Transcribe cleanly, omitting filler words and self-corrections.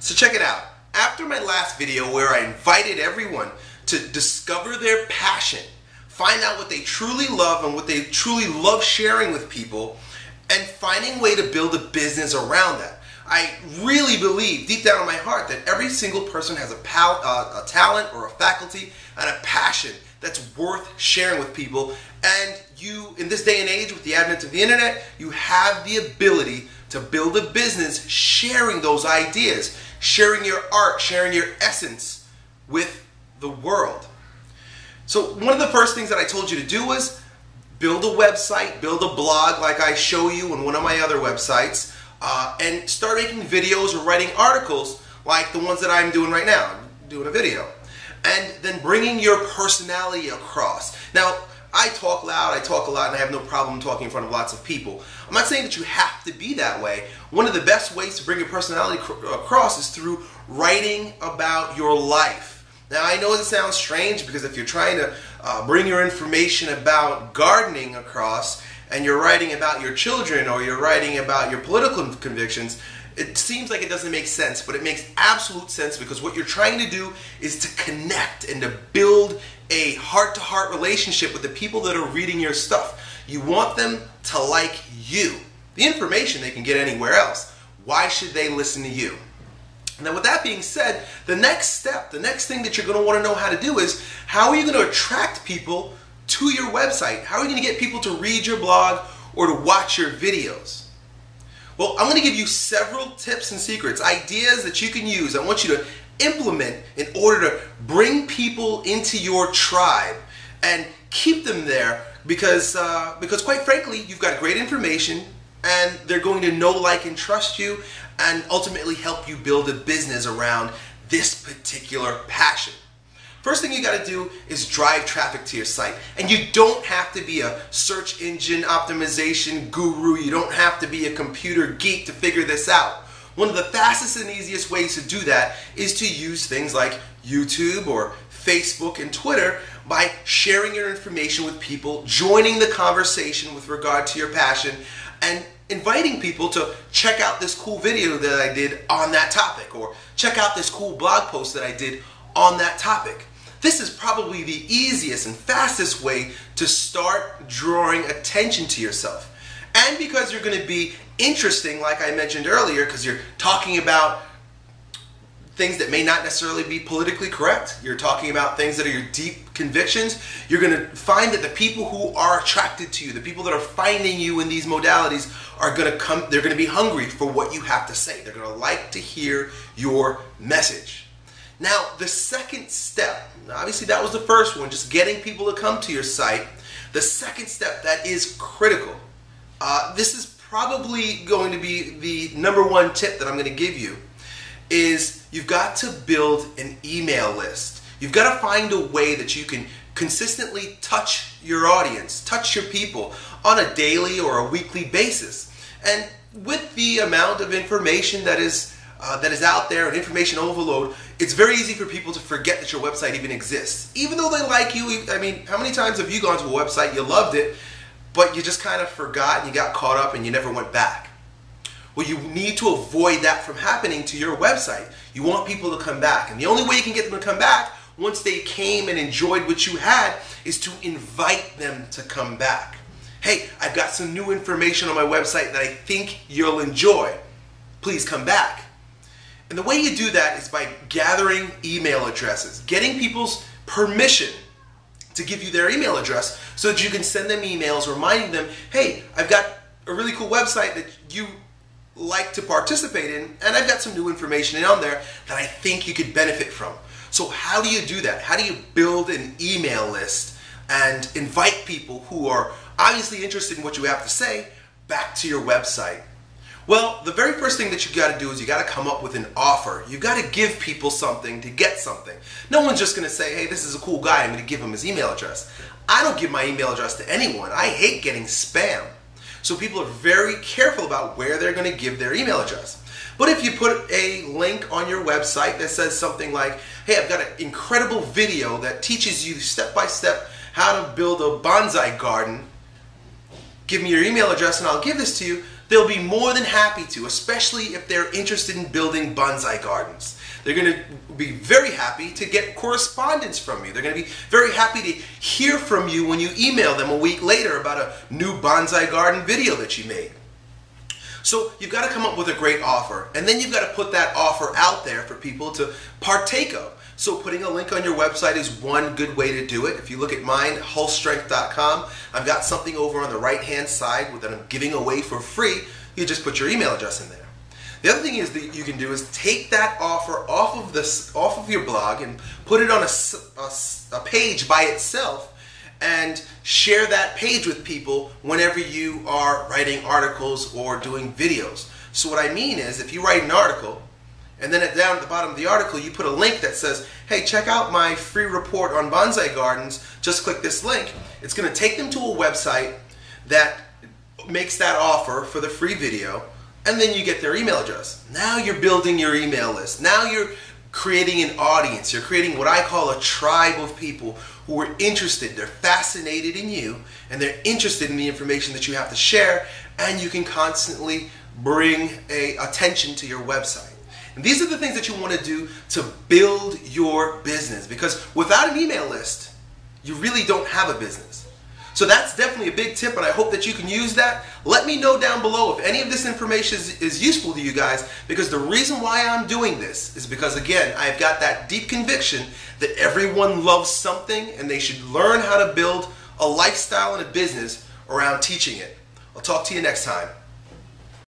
So check it out. After my last video where I invited everyone to discover their passion, find out what they truly love and what they truly love sharing with people, and finding a way to build a business around that. I really believe deep down in my heart that every single person has a talent or a faculty and a passion that's worth sharing with people. And you, in this day and age with the advent of the internet, you have the ability to build a business sharing those ideas, sharing your art, sharing your essence with the world. So one of the first things that I told you to do was build a website, build a blog like I show you on one of my other websites, and start making videos or writing articles like the ones that I'm doing right now, I'm doing a video. And then bringing your personality across. Now, I talk loud, I talk a lot, and I have no problem talking in front of lots of people. I'm not saying that you have to be that way. One of the best ways to bring your personality across is through writing about your life. Now, I know it sounds strange because if you're trying to bring your information about gardening across and you're writing about your children or you're writing about your political convictions, it seems like it doesn't make sense, but it makes absolute sense because what you're trying to do is to connect and to build a heart-to-heart relationship with the people that are reading your stuff. You want them to like you. The information they can get anywhere else. Why should they listen to you? Now, with that being said, the next step, the next thing that you're going to want to know how to do is how are you going to attract people to your website? How are you going to get people to read your blog or to watch your videos? Well, I'm going to give you several tips and secrets, ideas that you can use. I want you to implement in order to bring people into your tribe and keep them there because quite frankly, you've got great information and they're going to know, like, and trust you and ultimately help you build a business around this particular passion. First thing you got to do is drive traffic to your site. And you don't have to be a search engine optimization guru. You don't have to be a computer geek to figure this out. One of the fastest and easiest ways to do that is to use things like YouTube or Facebook and Twitter by sharing your information with people, joining the conversation with regard to your passion, and inviting people to check out this cool video that I did on that topic, or check out this cool blog post that I did on that topic. This is probably the easiest and fastest way to start drawing attention to yourself. And because you're going to be interesting, like I mentioned earlier, because you're talking about things that may not necessarily be politically correct, you're talking about things that are your deep convictions, you're going to find that the people who are attracted to you, the people that are finding you in these modalities are going to come, they're going to be hungry for what you have to say. They're going to like to hear your message. Now, the second step, obviously that was the first one, just getting people to come to your site. The second step that is critical, this is probably going to be the #1 tip that I'm going to give you, is you've got to build an email list. You've got to find a way that you can consistently touch your audience, touch your people on a daily or a weekly basis. And with the amount of information that is out there and information overload, it's very easy for people to forget that your website even exists. Even though they like you, I mean, how many times have you gone to a website, you loved it, but you just kind of forgot and you got caught up and you never went back? Well, you need to avoid that from happening to your website. You want people to come back, and the only way you can get them to come back once they came and enjoyed what you had is to invite them to come back. Hey, I've got some new information on my website that I think you'll enjoy. Please come back. And the way you do that is by gathering email addresses, getting people's permission to give you their email address so that you can send them emails reminding them, hey, I've got a really cool website that you like to participate in, and I've got some new information on there that I think you could benefit from. So how do you do that? How do you build an email list and invite people who are obviously interested in what you have to say back to your website? Well, the very first thing that you got to do is you got to come up with an offer. You got to give people something to get something. No one's just going to say, hey, this is a cool guy, I'm going to give him his email address. I don't give my email address to anyone. I hate getting spam. So people are very careful about where they're going to give their email address. But if you put a link on your website that says something like, hey, I've got an incredible video that teaches you step by step how to build a bonsai garden, give me your email address and I'll give this to you, they'll be more than happy to, especially if they're interested in building bonsai gardens. They're going to be very happy to get correspondence from you. They're going to be very happy to hear from you when you email them a week later about a new bonsai garden video that you made. So you've got to come up with a great offer, and then you've got to put that offer out there for people to partake of. So putting a link on your website is one good way to do it. If you look at mine, hulsestrength.com, I've got something over on the right-hand side that I'm giving away for free. You just put your email address in there. The other thing is that you can do is take that offer off of your blog and put it on a page by itself and share that page with people whenever you are writing articles or doing videos. So what I mean is, if you write an article and then down at the bottom of the article you put a link that says, hey, check out my free report on bonsai gardens, just click this link, it's going to take them to a website that makes that offer for the free video, and then you get their email address. Now you're building your email list. Now you're creating an audience. You're creating what I call a tribe of people who are interested. They're fascinated in you, and they're interested in the information that you have to share, and you can constantly bring attention to your website. And these are the things that you want to do to build your business, because without an email list, you really don't have a business. So that's definitely a big tip, and I hope that you can use that. Let me know down below if any of this information is useful to you guys, because the reason why I'm doing this is because, again, I've got that deep conviction that everyone loves something and they should learn how to build a lifestyle and a business around teaching it. I'll talk to you next time.